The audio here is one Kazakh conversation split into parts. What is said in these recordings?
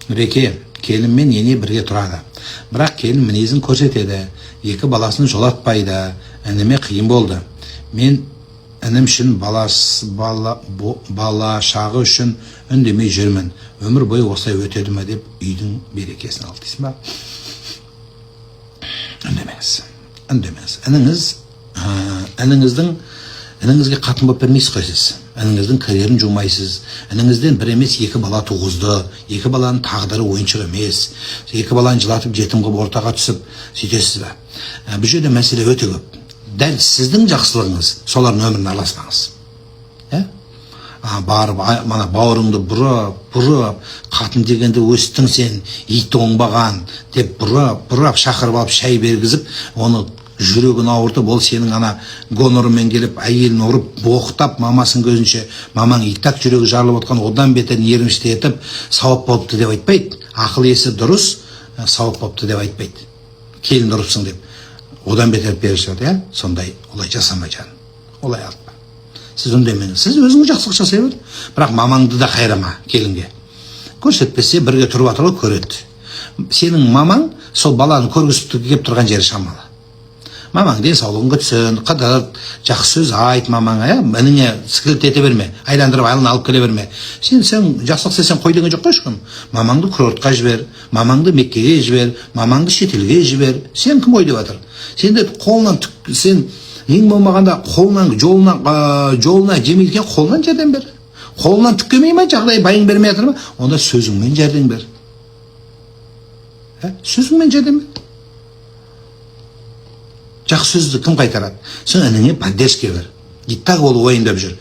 Нұреке, келін мен ене бірге тұрады. Бірақ келін мінезін көрсетеді. Екі баласын жолатпайды. Ініме қиын болды. Мен інім үшін балашағы үшін үндемей жүрмін. Өмір бойы осылай өтеді ме деп үйдің берекесін алды дейсің ба? Үндемеңіз. Ініңізге қатын болып бермейсіз ғой сіз. Ініңіздің карьерін жумайсыз. Ініңізден бір емес екі бала туғызды. Екі баланың тағдыры ойыншық емес. Екі баланы жылатып жетім қылып ортаға түсіп сөйтесіз ба? Бұл жерде мәселе өте көп. Дәл сіздің жақсылығыңыз солардың өмірін араласпаңыз. Барып, мана бауырыңды бұрып, қатын дегенде өстің сен, ит оңбаған деп бұрап, шақырып алып шай бергізіп, оны жүрегін ауыртып, ол сенің ана гонорымен келіп, әйелін ұрып, боқтап, мамасын көзінше, мамаң иттак жүрегі жарылып отқан, одан бетер нервішті етіп, сауап болыпты деп айтпайды. Ақыл есі дұрыс, сауап болыпты деп айтпайды. Келін ұрыпсың деп. Одан бетер перішеді, сондай, олай жасама жан. Олай алып. Сіз үндемеңіз. Сіз өзіңіз жақсылық жасай бер. Бірақ мамаңды да қайрама келінге. Көрсетпесе бірге тұрып атырға көреді. Сенің мамаң сол баланы көргізіп кеп тұрған жері шамалы. Мамаң денсаулығың күтсін, қыдыр, жақсы сөз айт мамаңа, ініңе сікілт ете берме, айландырып айлын алып келе берме. Сен жақсылық істесең қой деген жоқ қой ешкім. Мамаңды курортқа жібер, мамаңды Меккеге жібер, мамаңды шетелге жібер. Сен кім ой деп жатыр? Сен де қолынан сен ең болмағанда жолына жемейден қолынан жәрдем бер. Қолынан түк келмей ме, жағдай байың бермей жатыр ма? Онда сөзіңмен жәрдем бер. Сөзіңмен жәрдем бер. Жақсы сөзді кім қайтарады? Сен ініңе поддержка бер. Иттак ол ойындап жүр.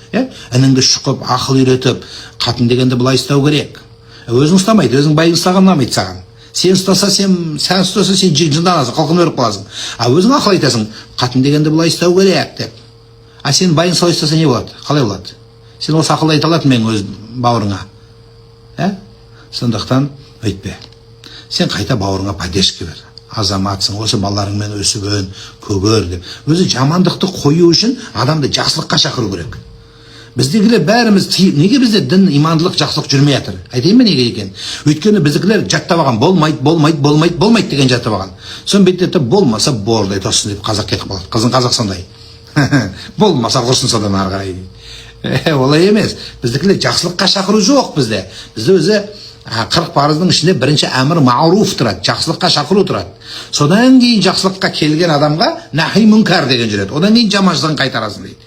Ініңді шұқып, ақыл үйретіп, қатын дегенде былай істеу керек. Өзің ұстамайды, өзің байың ұстаған ұнамайды саған. Сен ұстаса, сен жынданасың, қалқын өріп қаласың. Өзің ақыл айтасың, қатын дегенде былай істеу керек деп. Сен байың солай істесе не болады? Қалай болады? Сен осы ақыл айта алатын мен өз бауырыңа. Сондықтан өйтпе. Сен қайта бауырыңа поддержка бер. Азаматсың, осы балаларыңмен өсіп көгер деп. Өзі жамандықты қою үшін адамды жақсылыққа шақыру керек. Біздегілер бәріміз, неге бізде дін, имандылық, жақсылық жүрмей жатыр? Айтайын ба неге екен? Өйткені біздікілер жаттап алған, болмайды деген жаттап алған. Сон бетте болмаса бордай тосын деп қазақ кетіп қалады. Қызың қазақ сондай. Болмаса құрсын содан ары қарай. Олай емес. Біздікілер жақсылыққа шақыру жоқ бізде. Бізде өзі 40 парыздың ішінде бірінші әмір мағруф тұрады, жақсылыққа шақыру тұрады. Содан кейін жақсылыққа келген адамға нахи мүнкар деген жүреді. Одан кейін жаманшылығын қайтарасың дейді.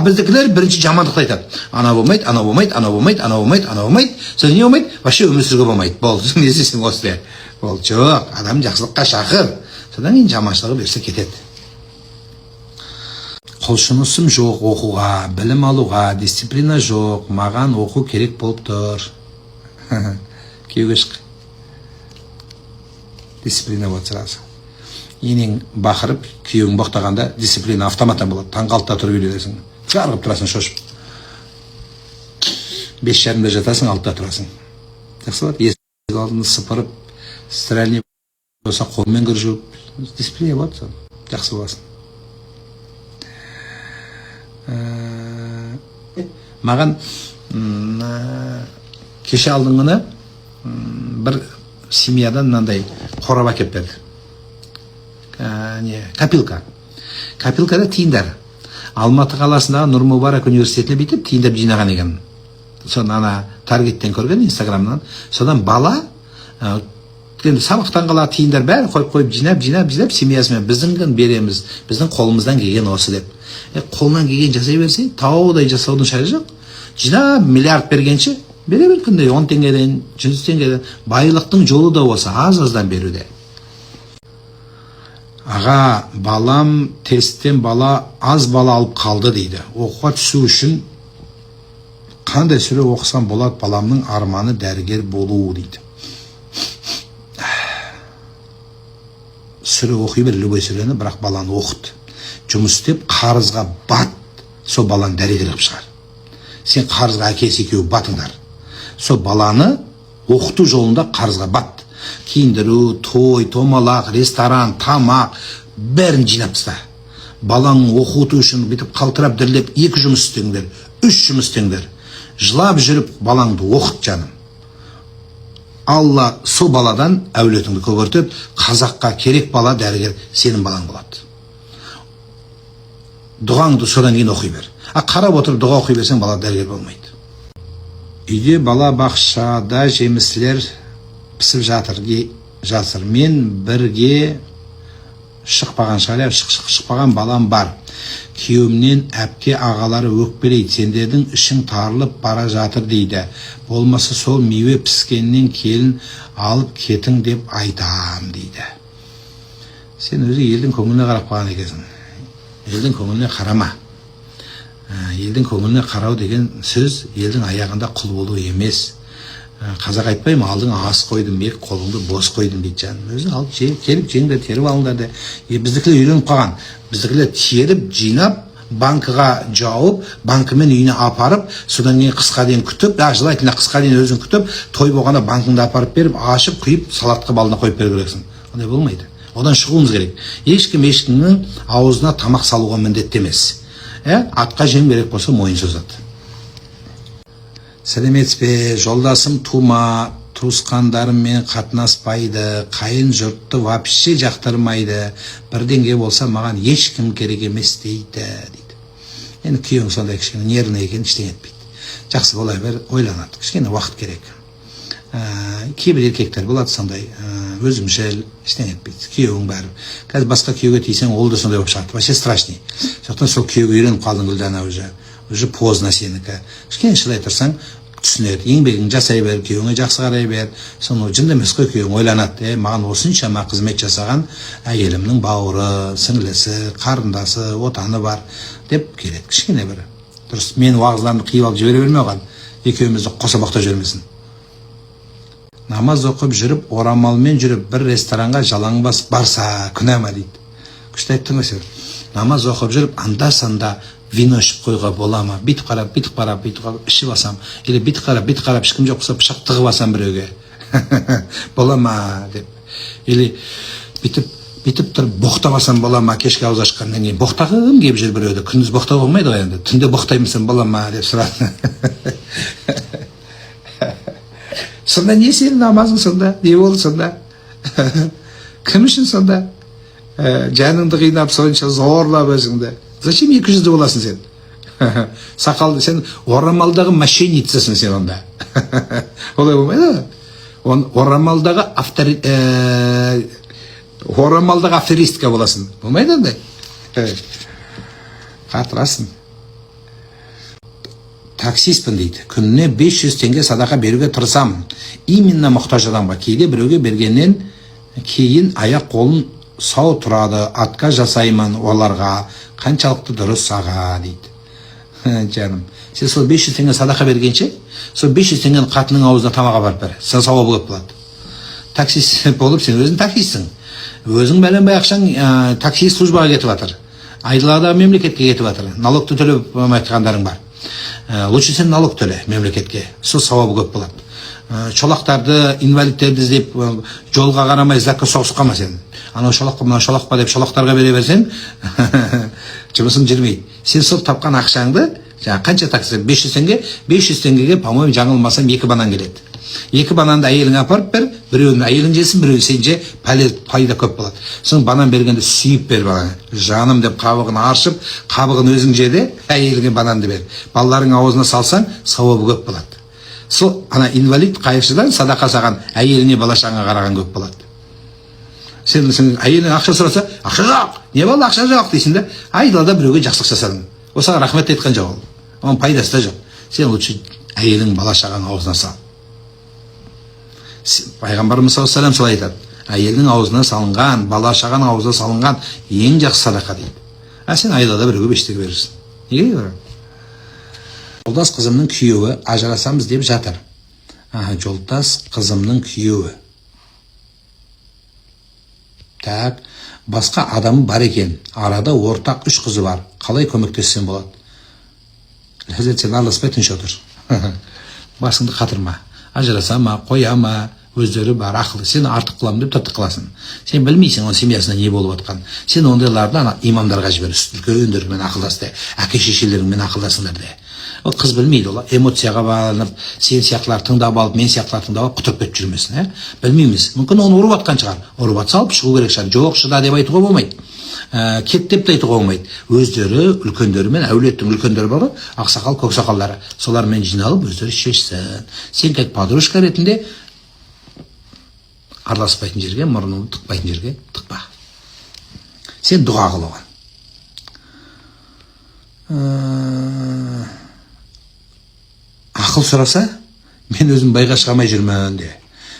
Біздікілер бірінші жамандықты айтады. Ана болмайды. Содан не болмайды? Вообще өмір сүруге болмайды. Болды, не істесің осы. Болды, жоқ, адам жақсылыққа шақыр. Содан кейін жаманшылығы берсе кетеді. Құлшынысым жоқ оқуға, білім алуға, дисциплина жоқ, маған оқу керек болып тұр. Күйеуге шық. Дисциплина болады сразу. Енең бақырып, күйеуің боқтағанда дисциплина автоматтан болады. Таңғы 6-та тұрып үйренесің. Жарғып тұрасың шошып. 5:30-да жатасың, 6-та тұрасың. Жақсы болады. Есік алдын сыпырып, стиральный болса қолмен кір жуып, дисциплина болады. Жақсы боласың. Маған кеше алдыңғыны бір семьядан мынандай қорап әкеп берді. Копилка. Копилкада тиындар. Алматы қаласындағы Нұр Мүбарак университетіне бүйтіп тиындап жинаған екен. Соны ана таргеттен көрген, инстаграмнан. Содан бала сабақтан қала тиындар бәрі қойып жинап, семьясымен біздің береміз, біздің қолымыздан келген осы деп. Қолынан келген жасай берсе, таудай жасаудың шары жоқ. Жинап миллиард бергенше бере бер күнде 10 теңгеден, 100 теңгеден. Байлықтың жолы да осы, аз-аздан беруде. Аға, балам тесттен аз бала алып қалды дейді. Оқуға түсу үшін қандай сүре оқысам болады? Баламның арманы дәрігер болу дейді. Сүре оқи бер, любой сүрені, бірақ баланы оқыт. Жұмыс істеп, қарызға бат, сол баланы дәрігер қылып шығар. Сен қарызға әкесі екеуі батыңдар. Сол баланы оқыту жолында қарызға бат. Киіндіру, той, томалақ, ресторан, тамақ, бәрін жинап таста. Балаңның оқыту үшін бүйтіп қалтырап дірлеп 2 жұмыс істеңдер, 3 жұмыс істеңдер. Жылап жүріп балаңды оқыт жаным. Алла сол баладан әулетіңді көгертеді. Қазаққа керек бала дәрігер сенің балаң болады. Дұғаңды содан кейін оқи бер. Қарап отырып дұға оқи берсең бала дәрігер болмайды. Үйде бала бақшада жеміслер пісіп жатыр. Мен бірге шықпаған шығар, шықпаған балам бар. Күйеуімнен әпке ағалары өкпелейді. Сендердің ішің тарылып бара жатыр дейді. Болмаса сол мейве піскеннен келін алып кетің деп айтам дейді. Сен өзі елдің көңіліне қарап қалған екенсің. Елдің көңіліне қарама. Елдің көңіліне қарау деген сөз елдің аяғында құл болу емес. Қазақ айтпай ма, алдың ас қойдым бек, қолыңды бос қойдым дейді жаным. Өзі алып келіп жеңдер теріп алыңдар да. Біздікілер үйреніп қалған. Біздікілер теріп, жинап, банкыға жауып, банкымен үйіне апарып, содан кейін қысқа дейін күтіп, жылайтында қысқа дейін өзің күтіп, той болғанда банкыңды апарып беріп, ашып, құйып, салатқа балына қойып беру керексің. Ондай болмайды. Одан шығуымыз керек. Ешкімнің аузына тамақ салуға міндетті емес. Атқа жем керек болса мойын созады. Сәлеметсіз бе, жолдасым тума, туысқандарыммен қатынаспайды, қайын жұртты вообще жақтырмайды, бірдеңе болса маған ешкім керек емес дейді. Енді күйеуің сондай кішкене нервный екен, ештеңе етпейді. Жақсы бола бер, ойланады, кішкене уақыт керек. Кейбір еркектер болады сондай, өзімшіл, ештеңе етпейді. Күйеуің бәрі. Қазір басқа күйеуге тисең, ол да сондай болып шығады. Вообще страшный. Сондықтан сол күйеуге үйреніп қалдың Гүлдана уже поздно сенікі. Кішкене шыдай тұрсаң түсінеді. Еңбегін жасай бер, күйеуіңе жақсы қарай бер. Соны жынды емес қой, күйеуің ойланады. Маған осыншама қызмет жасаған әйелімнің бауыры, сіңлісі, қарындасы, отаны бар деп келеді. Кішкене бір. Дұрыс, мен уағызларымды қиып алып жібере бермей оған. Екеумізді қоса боқтап жүрмесін. Намаз оқып жүріп, орамалмен жүріп, бір ресторанға жалаңбас барса күнә ма дейді. Күшті айттың ба сен? Намаз оқып жүріп, анда-санда вино ішіп қойға бола ма? Бүйтіп қарап, ішіп алсам, или бүйтіп қарап, ешкім жоқ болса пышақ тығып алсам біреуге. Бола ма деп. Или бүйтіп тұрып боқтап алсам бола ма? Кешке ауыз ашқаннан кейін боқтағым келіп жүр біреуді. Күндіз боқтау болмайды ғой енді. Түнде боқтаймысың бола ма деп сұрады. Сонда не сенің намазың сонда? Не болды сонда? Кім үшін сонда? Жаныңды қинап, сонша зорлап өзіңді. Зачем 200-ді боласың сен? Сақалды, сен орамалдағы мошенницасың сен онда. Олай болмайды. Орамалдағы аферистка боласың. Болмайды ондай. Қатырасың. Таксиспін дейді. Күніне 500 теңге садақа беруге тырысам. Именно мұқтаж адамға. Кейде біреуге бергеннен кейін аяқ қолын сау тұрады. Атқа жасаймын оларға. Қаншалықты дұрыс аға дейді. Жаным, сен сол 500 теңге садақа бергенше, сол 500 теңгені қатының аузына тамаға барып бер. Сен сауабы көп болады. Таксист болып, сен өзің таксистсің. Өзің бәленбай ақшаң таксист службаға кетіп жатыр. Айдалада мемлекетке кетіп жатыр. Налогты төлеп айтқандарың бар. Лучше сен налог төле мемлекетке. Сол сауабы көп болады. Шолақтарды, инвалидтерді іздеп, жолға қарамай закка соғысып қалма сен. Анау шолаққа, мынау шолаққа деп шолақтарға бере берсең, жұмысың жүрмейді. Сен сол тапқан ақшаңды, қанша такси? 500 теңге, 500 теңгеге, по-моему, жаңылмасам 2 банан келеді. 2 бананды әйеліңе апарып бер, біреуін әйелің жесін, біреуін сен же, пайда көп болады. Соң банан бергенде сүйіп бер бананы. Жаным деп қабығын аршып, қабығын өзің жеді, әйеліңе бананды бер. Балаларың аузына салсаң, сауабы көп болады. Сол ана инвалид қайыршыдан садақа саған әйеліне балашаңа қараған көп болады. Сен әйелің ақша сұраса, ақша жоқ, не болды ақша жоқ дейсің да, айдалада біреуге жақсылық жасадың. Осыған рахмет айтқан жоқ ол. Оның пайдасы да жоқ. Сен лучше әйелің балашағаның аузына сал. Пайғамбарымыз саллаллаху алейхи солай айтады. Әйелдің аузына салынған, балашағаның аузына салынған ең жақсы садақа дейді. Сен айдалада біреуге 5 теңге берерсің. Неге керек? Жолдас қызымның күйеуі ажырасамыз деп жатыр. Жолдас қызымның күйеуі. Так, басқа адамы бар екен. Арада ортақ 3 қызы бар. Қалай көмектессем болады? Ләззат, сен араласпай тыныш отыр. Басыңды қатырма. Ажырасама, қояма, өздері бар ақылы. Сен артық қыламын деп тыртық қыласың. Сен білмейсің оның семьясында не болып жатқан. Сен ондайларды имамдарға жібер, үлкендермен ақылдасты, әке шешелеріңмен ақылдасыңдар де. Ол қыз білмейді, ол эмоцияға байланып, сен сияқтылар тыңдап алып, мен сияқтылар тыңдап алып, құтырып кетіп жүрмесін, білмейміз. Мүмкін оны ұрып атқан шығар. Ұрып атса алып шығу керек шығар. Жоқ, шыда деп айтуға болмайды. Кет деп те айтуға болмайды. Өздері үлкендері мен әулеттің үлкендері бар ғой, ақсақал, көксақалдары. Солармен жиналып өздері шешсін. Сен как подружка ретінде араласпайтын жерге, мұрныңды тықпайтын жерге тықпа. Сен дұға қыл оған. Ақыл сұраса, мен өзім байға шығамай жүрмін де.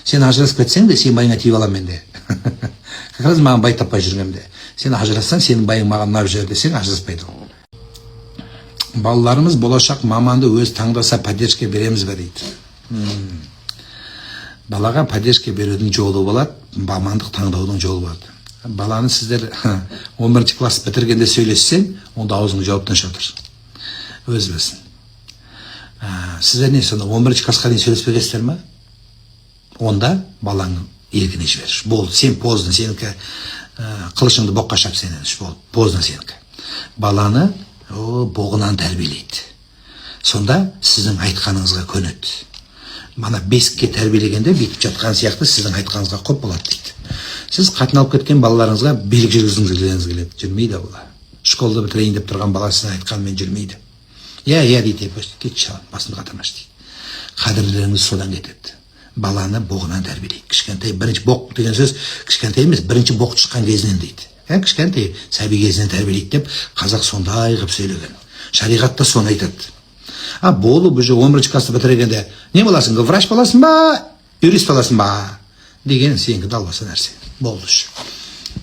Сен ажырасып кетсең де, сен байыңа тиіп аламын мен де. Как раз маған бай таппай жүргем де. Сен ажырассаң, сенің байың маған ұнап жүр десең, ажыраспайды ол. Балаларымыз болашақ маманды өз таңдаса поддержка береміз бе дейді. Балаға поддержка берудің жолы болады, мамандық таңдаудың жолы болады. Баланы сіздер 11 класс бітіргенде сөйлессең, онда аузың жауаптан шатыр. Өз білсін. Сіздер не сонда 11 классқа дейін сөйлеспегенсіздер ме? Онда балаңның еркіне жібер. Болды, сен поздно, сенікі қылышыңды боққа шап сенен, болды, поздно сенікі. Баланы боғынан тәрбиелейді. Сонда сіздің айтқаныңызға көнеді. Мана бесікке тәрбиелегенде бүйтіп жатқан сияқты сіздің айтқаныңызға құп болады дейді. Сіз қатыналып кеткен балаларыңызға билік жүргізгіңіз келеді. Жүрмейді ол. Школды бітірейін деп тұрған бала сіздің айтқанымен жүрмейді. Я дейді, кетші алып, басымды қатырмаш дейді. Қадірлеріңіз содан кетеді. Баланы боғынан тәрбиелейді. Кішкентай, бірінші боқ деген сөз кішкентай емес, бірінші боқ шыққан кезінен дейді. Кішкентай, сәби кезінен тәрбиелейді деп қазақ сондай қып сөйлеген. Шариғатта соны айтады. Болып уже 11 класты бітіргенде не боласың, врач боласың ба, юрист боласың ба деген сенің далбаса нәрсе. Болды уже.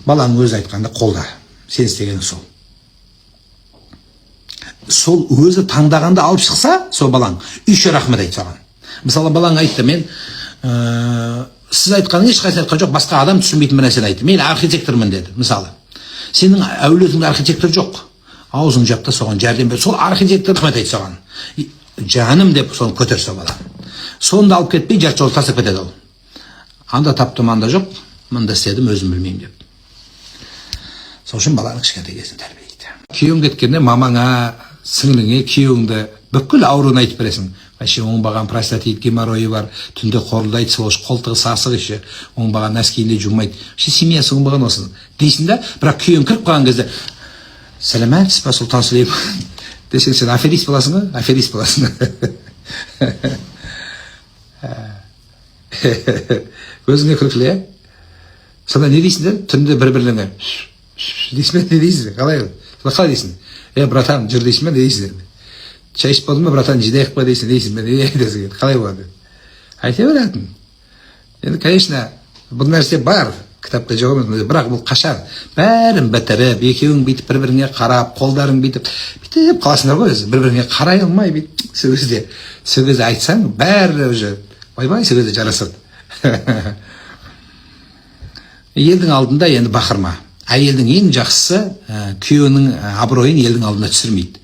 Баланың өзі айтқанда қолда. Сен істегенің сол. Сол өзі таңдағанда алып шықса, сол балаң үйше рахмет айтты саған. Мысалы, балаң айтты, мен сіз айтқаның ешқайсысын айтқан жоқ, басқа адам түсінбейтін бір нәрсені айтты. Мен архитектормын деді, мысалы. Сенің әулетіңде архитектор жоқ. Аузың жапта соған жәрдем бер. Сол архитектор рахмет айтты саған. Жаным деп соны көтерсе бала. Сонда алып кетпей жарты жол тастап кетеді ол. Анда таптым, анда жоқ, мында істедім, өзім білмеймін деп. Сол үшін баланы кішкентай кезінен тәрбиелейді. Күйеуің кеткенде мамаңа, сіңліңе, күйеуіңді бүкіл ауруын айтып бересің. Вообще оңбаған простатит, геморройы бар, түнде қорылдайды, сол қолтығы сасық еще, оңбаған нәскиінде жумайды. Семьясы оңбаған осы дейсің да, бірақ күйеуің кіріп қалған кезде, сәлемәтсіз ба Сұлтан Сүлеймен десең, сен аферист боласың ба? Аферист боласың. Өзіңе күлкілі, сонда не дейсіңдер? Түнде бір-бірлеріңе дейсің бе, не дейсің? Қалай дейсің? Братан, жүр дейсің бе, не дейсің? Чай ішіп болдың ба, братан, жидайық па дейсің бе, не айтасың? Қалай болады? Айта беретін. Енді, конечно, бұл нәрсе бар, кітапта жоқ емес, бірақ бұл қашан бәрін бітіріп, екеуің бүйтіп бір-біріңе қарап, қолдарың бүйтіп қаласыңдар ғой, бір-біріңе қарай алмай бүйтіп сол кезде айтсаң, бәрі уже ойбай сол кезде жарасады. Елдің алдында енді бақырма. Әйелдің ең жақсысы күйеуінің абыройын елдің алдында түсірмейді.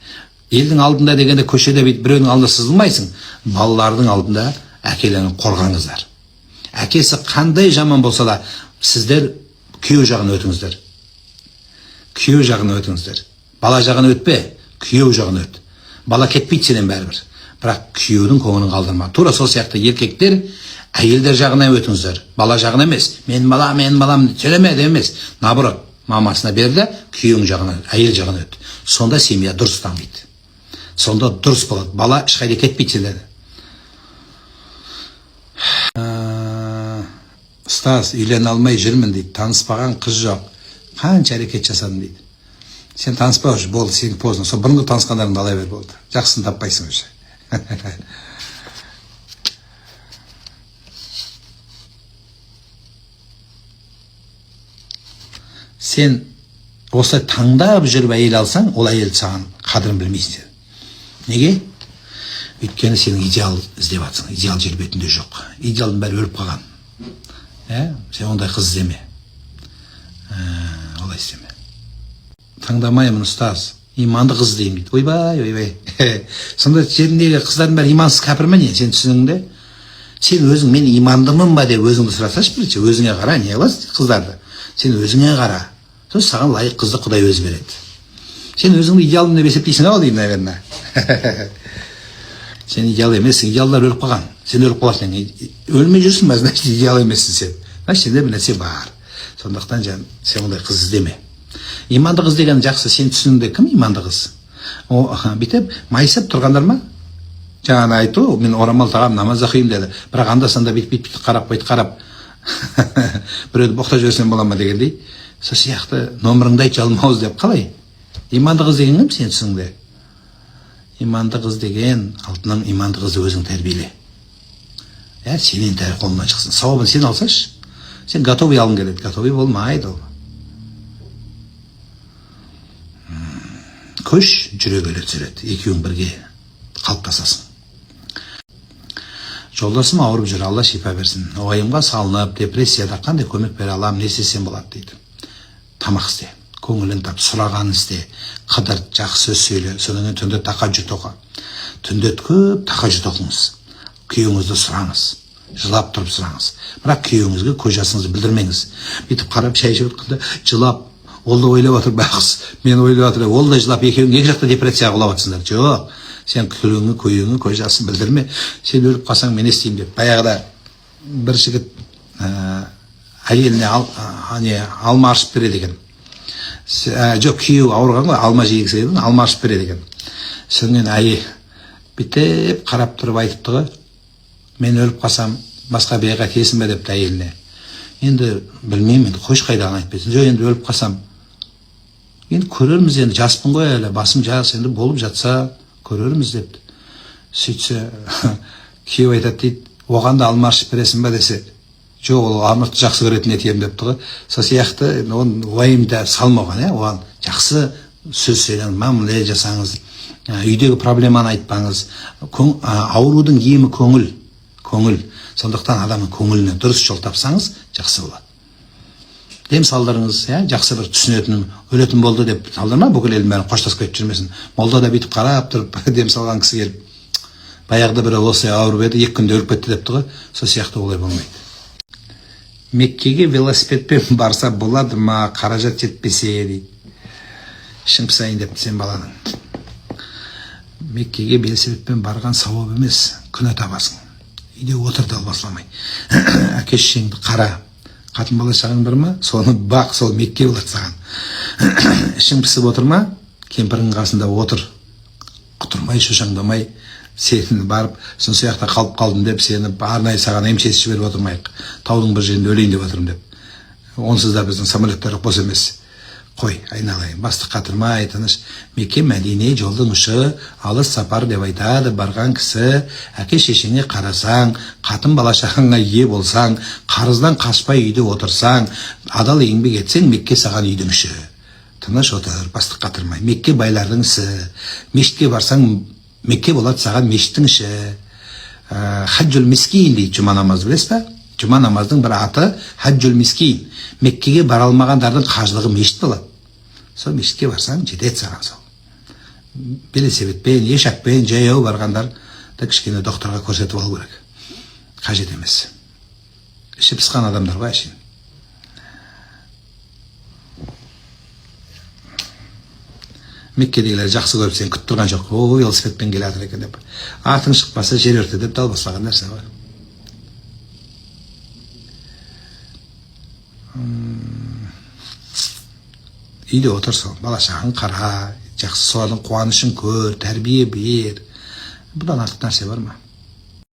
Елдің алдында дегенде көшеде бүйтіп біреудің алдында сызылмайсың, балалардың алдында әкелерін қорғаңыздар. Әкесі қандай жаман болса да, сіздер күйеу жағына өтіңіздер. Күйеу жағына өтіңіздер. Бала жағына өтпе, күйеу жағына өт. Бала кетпейді сенен бәрібір. Бірақ күйеудің көңілін қалдырма. Тура сол сияқты еркектер әйелдер жағына өтіңіздер. Бала жағына емес. Мен балам сөйлеме емес. Наоборот, мамасына берді, күйеуің жағына, әйел жағына өт. Сонда семья дұрыс дамиды. Сонда дұрыс болады. Бала ешқайда кетпейді сендерді. Ұстаз, үйлене алмай жүрмін дейді. Таныспаған қыз жоқ. Қанша әрекет жасадым дейді. Сен таныспа уже, болды, сен поздно. Сол бұрынғы танысқандарыңды ала бер, болды. Жақсысын таппайсың уже. Сен осылай таңдап жүріп әйел алсаң, ол әйел саған қадірін білмейсің. Неге? Өйткені сенің идеал іздеп жатсың. Идеал жер бетінде жоқ. Идеалдың бәрі өліп қалған. Сен ондай қыз іздеме. Олай істеме. Таңдамаймын, ұстаз. Иманды қыз іздеймін дейді. Ойбай. Сонда жеріндегі қыздардың бәрі имансыз кәпір ме не? Сен түсініңде? Сен өзің мен имандымын ба деп өзіңді сұрасашы бірінші. Өзіңе қара, не қыласың қыздарды? Сен өзіңе қара. Сол саған лайық қызды Құдай өзі береді. Сен өзіңді идеалым деп есептейсің ау деймін, наверное. Сен идеал емессің, идеалдар өліп қалған. Сен өліп қаласың, өлмей жүрсің ба, значит идеал емессің сен. Значит сенде бір нәрсе бар. Сондықтан сен ондай қыз іздеме. Иманды қыз деген жақсы, сен түсініңде кім иманды қыз? Бүйтіп майысып тұрғандар ма? Жаңа айтты, мен орамал тағам, намаз оқимын деді. Бірақ анда-санда бүйтіп қарап, біреуді боқтап жіберсем бола ма дегендей. Сол сияқты номеріңді айтшы алмауыз деп қалай? Иманды қыз деген кім сен түсініңде? Иманды қыз деген алтыннан иманды қызды өзің тәрбиеле. Сенен қолынан шықсын. Сауабын сен алсашы. Сен готовый алың келеді. Готовый болмайды ол. Көш жүрегелер түсіреді. Екеуің бірге қалыптасасың. Жолдасым ауырып жүр, Алла шипа берсін. Уайымға салынып, депрессияда қандай көмек бере алам, не істесем болады дейді. Тамақ істе, көңілін тап, сұраған істе, қыдыр, жақсы сөз сөйле, содан кейін түнде тахаджуд оқы. Түнде көп тахаджуд оқыңыз. Күйеуіңізді сұраңыз, жылап тұрып сұраңыз. Бірақ күйеуіңізге көз жасыңызды білдірмеңіз. Бүйтіп қарап шай ішіп отқанда жылап, ол да ойлап отыр, бақсы, мен ойлап отыр, ол да жылап, екеуің екі жақта депрессияға құлап жатсыңдар. Жоқ. Сен күйеуіңе көз жасын білдірме. Сен өліп қалсаң мен не істеймін деп. Баяғыда бір жігіт әйеліне алма ашып береді екен. Жоқ, күйеуі ауырған ғой, алма жегісі келді, алма ашып береді екен. Содан әйел бүйтіп қарап тұрып айтыпты ғой, мен өліп қалсам басқа бейға тиесің бе депті әйеліне. Енді білмеймін, қойшы қайдағын айтып берсін. Жоқ, енді өліп қалсам енді көрерміз, енді жаспын ғой әлі, басым жас, енді болып жатса көрерміз депті. Сөйтсе күйеу айтады дейді, оған да алма ашып бересің ба десе, жоқ, ол алмақты жақсы көретін етем депті ғой. Сол сияқты оны уайымда салмаған, оған жақсы сөз сөйлеңіз, мамиле жасаңыз, үйдегі проблеманы айтпаңыз. Аурудың емі көңіл. Сондықтан адамның көңіліне дұрыс жол тапсаңыз, жақсы болады. Дем салдарыңыз, жақсы бір түсінетін, өлетін болды деп салдырма, бүкіл елдің бәрін қоштасып кетіп жүрмесін. Молда да бүйтіп қарап тұрып, дем салған кісі келіп, баяғыда бірі осы ауырып еді, 2 күнде өліп кетті депті ғой. Сол сияқты олай болмайды. Меккеге велосипедпен барса болады ма, қаражат жетпесе дейді. Ішің пысайын депті сен баланың. Меккеге велосипедпен барған сауап емес, күнә табасың. Үйде отыр далбасламай. Әке-шешеңді қара. Қатын бала шағың бар ма? Соны бақ, сол Мекке болады саған. Ішің пісіп отыр ма? Кемпірің қасында отыр. Құтырмай, шошаңдамай, сені барып, сын сияқта қалып қалдым деп, сені арнайы саған емшесі жіберіп отырмайық. Таудың бір жерінде өлейін деп отырмын деп. Онсыз да біздің самолеттер бос емес. Қой, айналайын, бастық қатырмай, тыныш. Мекке Мәдине жолдың ұшы, алыс сапар деп айтады барған кісі. Әке-шешеңе қарасаң, қатын бала шағаңа ие болсаң, қарыздан қашпай үйде отырсаң, адал еңбек етсең, Мекке саған үйдің іші. Тыныш отыр, бастық қатырмай. Мекке байлардың ісі. Мешітке барсаң, Мекке болады саған мешіттің іші. Хаджул мискин дейді, жұма намаз білесіз ба? Жұма намаздың бір аты хаджул мискин. Меккеге бара алмағандардың қажылығы мешіт болады. Сол мешітке барсаң, жетеді саған сол. Велосипедпен, ешакпен, жаяу барғандар да кішкене докторға көрсетіп алу керек. Қажет емес. Іші пысқан адамдар ғой әшейін. Меккедегілер жақсы көріп сен күтіп тұрған жоқ. О, велосипедпен келе жатыр екен деп. Атың шықпаса жер өрте деп далбасалаған нәрсе ғой. Үйде отырсың, бала шағың қара, жақсы солардың қуанышын көр, тәрбие бер. Бұдан артық нәрсе бар ма?